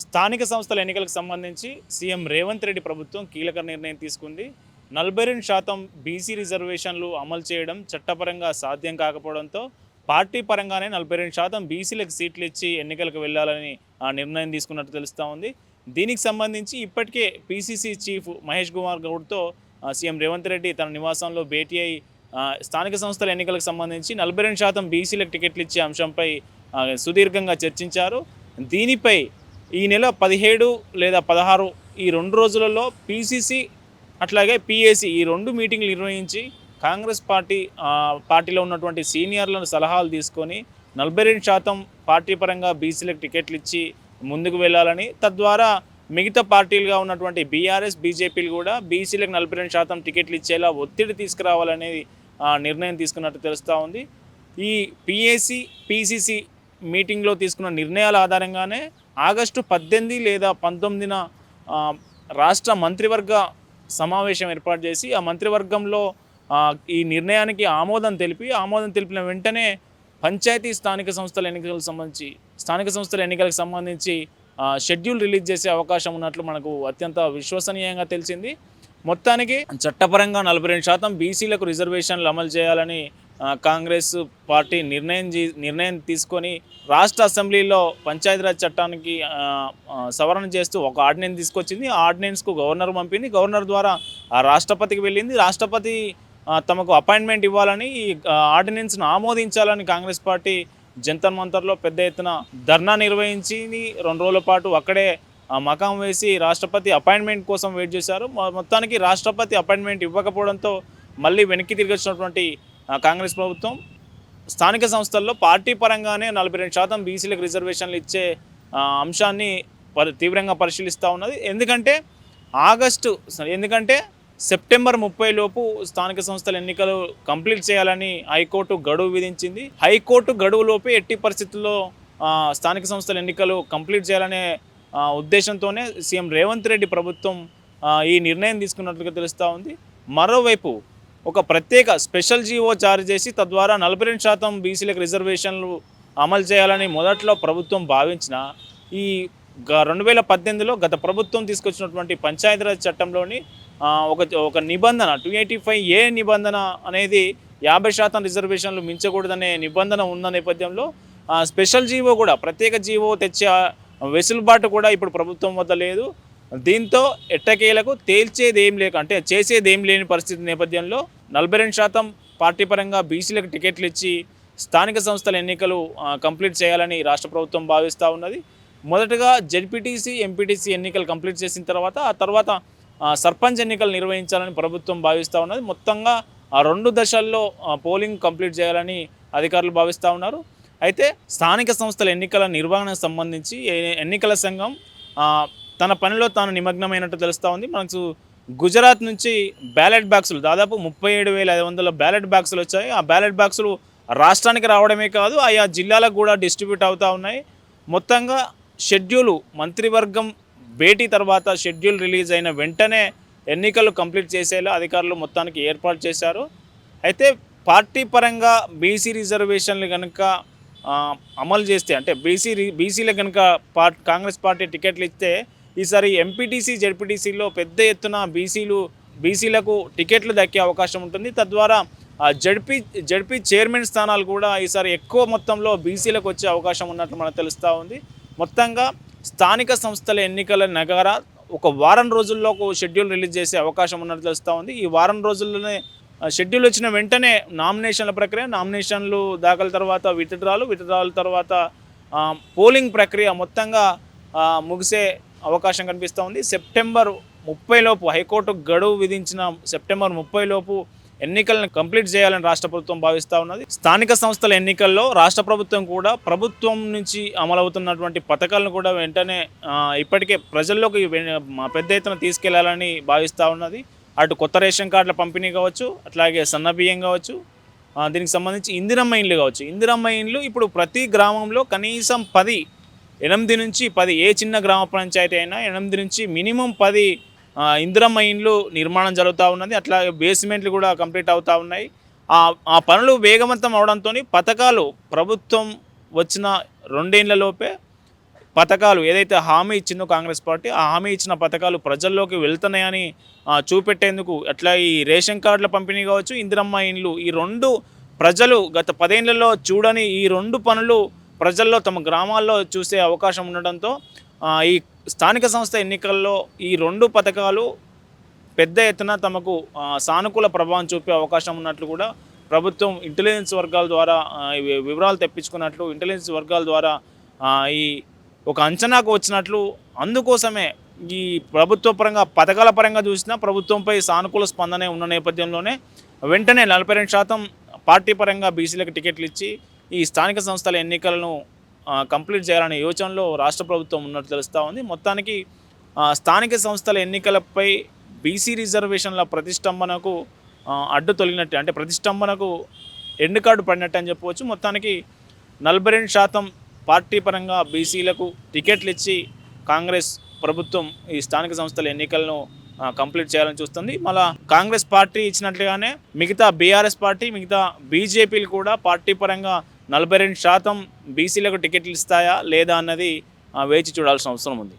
స్థానిక సంస్థల ఎన్నికలకు సంబంధించి సీఎం రేవంత్ రెడ్డి ప్రభుత్వం కీలక నిర్ణయం తీసుకుంది. 42% బీసీ రిజర్వేషన్లు అమలు చేయడం చట్టపరంగా సాధ్యం కాకపోవడంతో పార్టీ పరంగానే 42% బీసీలకు సీట్లు ఇచ్చి ఎన్నికలకు వెళ్లాలని నిర్ణయం తీసుకున్నట్టు తెలుస్తూ ఉంది. దీనికి సంబంధించి ఇప్పటికే పీసీసీ చీఫ్ మహేష్ కుమార్ గౌడ్తో సీఎం రేవంత్ రెడ్డి తన నివాసంలో భేటీ అయి స్థానిక సంస్థల ఎన్నికలకు సంబంధించి 42% బీసీలకు టికెట్లు ఇచ్చే అంశంపై సుదీర్ఘంగా చర్చించారు. దీనిపై ఈ నెల 17 లేదా 16 ఈ 2 రోజులలో పీసీసీ అట్లాగే పీఏసీ ఈ 2 మీటింగ్లు నిర్వహించి కాంగ్రెస్ పార్టీలో ఉన్నటువంటి సీనియర్లను సలహాలు తీసుకొని 42% పార్టీ పరంగా బీసీలకు టికెట్లు ఇచ్చి ముందుకు వెళ్ళాలని, తద్వారా మిగతా పార్టీలుగా ఉన్నటువంటి బీఆర్ఎస్ బీజేపీలు కూడా బీసీలకు 42% టికెట్లు ఇచ్చేలా ఒత్తిడి తీసుకురావాలనేది నిర్ణయం తీసుకున్నట్టు తెలుస్తూ ఉంది. ఈ పీఏసీ పీసీసీ మీటింగ్లో తీసుకున్న నిర్ణయాల ఆధారంగానే ఆగస్టు 18 లేదా 19న రాష్ట్ర మంత్రివర్గ సమావేశం ఏర్పాటు చేసి ఆ మంత్రివర్గంలో ఈ నిర్ణయానికి ఆమోదం తెలిపిన వెంటనే పంచాయతీ స్థానిక సంస్థల ఎన్నికలకు సంబంధించి షెడ్యూల్ రిలీజ్ చేసే అవకాశం ఉన్నట్లు మనకు అత్యంత విశ్వసనీయంగా తెలిసింది. మొత్తానికి చట్టపరంగా 42% బీసీలకు రిజర్వేషన్లు అమలు చేయాలని కాంగ్రెస్ పార్టీ నిర్ణయం తీసుకొని రాష్ట్ర అసెంబ్లీలో పంచాయతీరాజ్ చట్టానికి సవరణ చేస్తూ ఒక ఆర్డినెన్స్ తీసుకొచ్చింది. ఆ ఆర్డినెన్స్కు గవర్నర్ పంపింది. గవర్నర్ ద్వారా రాష్ట్రపతికి వెళ్ళింది. రాష్ట్రపతి తమకు అపాయింట్మెంట్ ఇవ్వాలని, ఈ ఆర్డినెన్స్ను ఆమోదించాలని కాంగ్రెస్ పార్టీ జంతర్ మంతర్లో పెద్ద ఎత్తున ధర్నా నిర్వహించింది. 2 రోజుల పాటు అక్కడే మకాం వేసి రాష్ట్రపతి అపాయింట్మెంట్ కోసం వెయిట్ చేశారు. మొత్తానికి రాష్ట్రపతి అపాయింట్మెంట్ ఇవ్వకపోవడంతో మళ్ళీ వెనక్కి తిరిగి వచ్చినటువంటి కాంగ్రెస్ ప్రభుత్వం స్థానిక సంస్థల్లో పార్టీ పరంగానే 42% బీసీలకు రిజర్వేషన్లు ఇచ్చే అంశాన్ని తీవ్రంగా పరిశీలిస్తూ ఉన్నది. ఎందుకంటే సెప్టెంబర్ 30 లోపు స్థానిక సంస్థల ఎన్నికలు కంప్లీట్ చేయాలని హైకోర్టు గడువు విధించింది. హైకోర్టు గడువులోపే ఎట్టి పరిస్థితుల్లో స్థానిక సంస్థల ఎన్నికలు కంప్లీట్ చేయాలనే ఉద్దేశంతోనే సీఎం రేవంత్ రెడ్డి ప్రభుత్వం ఈ నిర్ణయం తీసుకున్నట్లుగా తెలుస్తూ ఉంది. మరోవైపు ఒక ప్రత్యేక స్పెషల్ జీవో జారీ చేసి తద్వారా 42% బీసీలకు రిజర్వేషన్లు అమలు చేయాలని మొదట్లో ప్రభుత్వం భావించిన ఈ 2018లో గత ప్రభుత్వం తీసుకొచ్చినటువంటి పంచాయతీరాజ్ చట్టంలోని ఒక నిబంధన 285A నిబంధన అనేది 50% రిజర్వేషన్లు మించకూడదనే నిబంధన ఉన్న నేపథ్యంలో స్పెషల్ జీవో కూడా ప్రత్యేక జీవో తెచ్చే వెసులుబాటు కూడా ఇప్పుడు ప్రభుత్వం వద్ద లేదు. దీంతో ఎట్టకేలకు చేసేదేం లేని పరిస్థితి నేపథ్యంలో 42% పార్టీ పరంగా బీసీలకు టికెట్లు ఇచ్చి స్థానిక సంస్థల ఎన్నికలు కంప్లీట్ చేయాలని రాష్ట్ర ప్రభుత్వం భావిస్తూ ఉన్నది. మొదటగా జెడ్పీటీసీ ఎంపీటీసీ ఎన్నికలు కంప్లీట్ చేసిన తర్వాత సర్పంచ్ ఎన్నికలు నిర్వహించాలని ప్రభుత్వం భావిస్తూ ఉన్నది. మొత్తంగా 2 దశల్లో పోలింగ్ కంప్లీట్ చేయాలని అధికారులు భావిస్తూ ఉన్నారు. అయితే స్థానిక సంస్థల ఎన్నికల నిర్వహణకు సంబంధించి ఎన్నికల సంఘం తన పనిలో తాను నిమగ్నమైనట్టు తెలుస్తూ ఉంది. మనకు గుజరాత్ నుంచి బ్యాలెట్ బాక్సులు దాదాపు 37,500 బ్యాలెట్ బాక్సులు వచ్చాయి. ఆ బ్యాలెట్ బాక్సులు రాష్ట్రానికి రావడమే కాదు, ఆయా జిల్లాలకు కూడా డిస్ట్రిబ్యూట్ అవుతూ ఉన్నాయి. మొత్తంగా మంత్రివర్గం భేటీ తర్వాత షెడ్యూల్ రిలీజ్ అయిన వెంటనే ఎన్నికలు కంప్లీట్ చేసేలా అధికారులు మొత్తానికి ఏర్పాటు చేశారు. అయితే పార్టీ పరంగా బీసీ రిజర్వేషన్లు కనుక అమలు చేస్తే, అంటే బీసీలకు కనుక కాంగ్రెస్ పార్టీ టికెట్లు ఇస్తే ఈసారి ఎంపీటీసీ జెడ్పీటీసీలో పెద్ద ఎత్తున బీసీలకు టికెట్లు దక్కే అవకాశం ఉంటుంది. తద్వారా జడ్పీ చైర్మన్ స్థానాలు కూడా ఈసారి ఎక్కువ మొత్తంలో బీసీలకు వచ్చే అవకాశం ఉన్నట్లు మనకు తెలుస్తూ ఉంది. మొత్తంగా స్థానిక సంస్థల ఎన్నికల నగారా ఒక వారం రోజుల్లో షెడ్యూల్ రిలీజ్ చేసే అవకాశం ఉన్నట్లు తెలుస్తూ ఉంది. ఈ వారం రోజుల్లోనే షెడ్యూల్ వచ్చిన వెంటనే నామినేషన్ల ప్రక్రియ, నామినేషన్లు దాఖల తర్వాత విత్డ్రాల తర్వాత పోలింగ్ ప్రక్రియ మొత్తంగా ముగిసే అవకాశం కనిపిస్తూ ఉంది. సెప్టెంబర్ 30 లోపు హైకోర్టు గడువు విధించిన సెప్టెంబర్ 30 లోపు ఎన్నికలను కంప్లీట్ చేయాలని రాష్ట్ర ప్రభుత్వం భావిస్తూ ఉన్నది. స్థానిక సంస్థల ఎన్నికల్లో రాష్ట్ర ప్రభుత్వం కూడా ప్రభుత్వం నుంచి అమలవుతున్నటువంటి పథకాలను కూడా వెంటనే ఇప్పటికే ప్రజల్లోకి పెద్ద ఎత్తున తీసుకెళ్లాలని భావిస్తూ ఉన్నది. అటు కొత్త రేషన్ కార్డుల పంపిణీ కావచ్చు, అట్లాగే సన్నబియ్యం కావచ్చు, దీనికి సంబంధించి ఇందిరమ్మ ఇండ్లు ఇప్పుడు ప్రతి గ్రామంలో కనీసం 8 నుంచి 10 ఏ చిన్న గ్రామ పంచాయతీ అయినా 8 నుంచి మినిమం 10 ఇందిరమ్మ ఇండ్లు నిర్మాణం జరుగుతూ ఉన్నది. అట్లాగే బేస్మెంట్లు కూడా కంప్లీట్ అవుతూ ఉన్నాయి. ఆ పనులు వేగవంతం అవడంతో పథకాలు ప్రభుత్వం వచ్చిన 2 ఏళ్లలోపే పథకాలు ఏదైతే హామీ ఇచ్చిందో కాంగ్రెస్ పార్టీ ఆ హామీ ఇచ్చిన పథకాలు ప్రజల్లోకి వెళ్తున్నాయని చూపెట్టేందుకు అట్లా ఈ రేషన్ కార్డుల పంపిణీ కావచ్చు, ఇందిరమ్మ ఇండ్లు, ఈ రెండు ప్రజలు గత 10 ఏళ్లలో చూడని ఈ రెండు పనులు ప్రజల్లో తమ గ్రామాల్లో చూసే అవకాశం ఉండడంతో ఈ స్థానిక సంస్థ ఎన్నికల్లో ఈ రెండు పథకాలు పెద్ద ఎత్తున తమకు సానుకూల ప్రభావం చూపే అవకాశం ఉన్నట్లు కూడా ప్రభుత్వం ఇంటెలిజెన్స్ వర్గాల ద్వారా వివరాలు తెప్పించుకున్నట్లు ఇంటెలిజెన్స్ వర్గాల ద్వారా ఈ ఒక అంచనాకు వచ్చినట్లు. అందుకోసమే ఈ ప్రభుత్వ పరంగా పథకాల పరంగా చూసినా ప్రభుత్వంపై సానుకూల స్పందనే ఉన్న నేపథ్యంలోనే వెంటనే 42% పార్టీ పరంగా బీసీలకు టికెట్లు ఇచ్చి ఈ స్థానిక సంస్థల ఎన్నికలను కంప్లీట్ చేయాలనే యోచనలో రాష్ట్ర ప్రభుత్వం ఉన్నట్టు తెలుస్తూ ఉంది. మొత్తానికి స్థానిక సంస్థల ఎన్నికలపై బీసీ రిజర్వేషన్ల ప్రతిష్టంభనకు అడ్డు తొలగినట్టు, అంటే ప్రతిష్టంభనకు ఎండ్ కార్డు పడినట్టు అని చెప్పవచ్చు. మొత్తానికి 42% పార్టీ పరంగా బీసీలకు టికెట్లు ఇచ్చి కాంగ్రెస్ ప్రభుత్వం ఈ స్థానిక సంస్థల ఎన్నికలను కంప్లీట్ చేయాలని చూస్తుంది. మళ్ళా కాంగ్రెస్ పార్టీ ఇచ్చినట్లుగానే మిగతా బీఆర్ఎస్ పార్టీ, మిగతా బీజేపీలు కూడా పార్టీ పరంగా 42% బీసీలకు టికెట్లు ఇస్తాయా లేదా అన్నది వేచి చూడాల్సిన అవసరం ఉంది.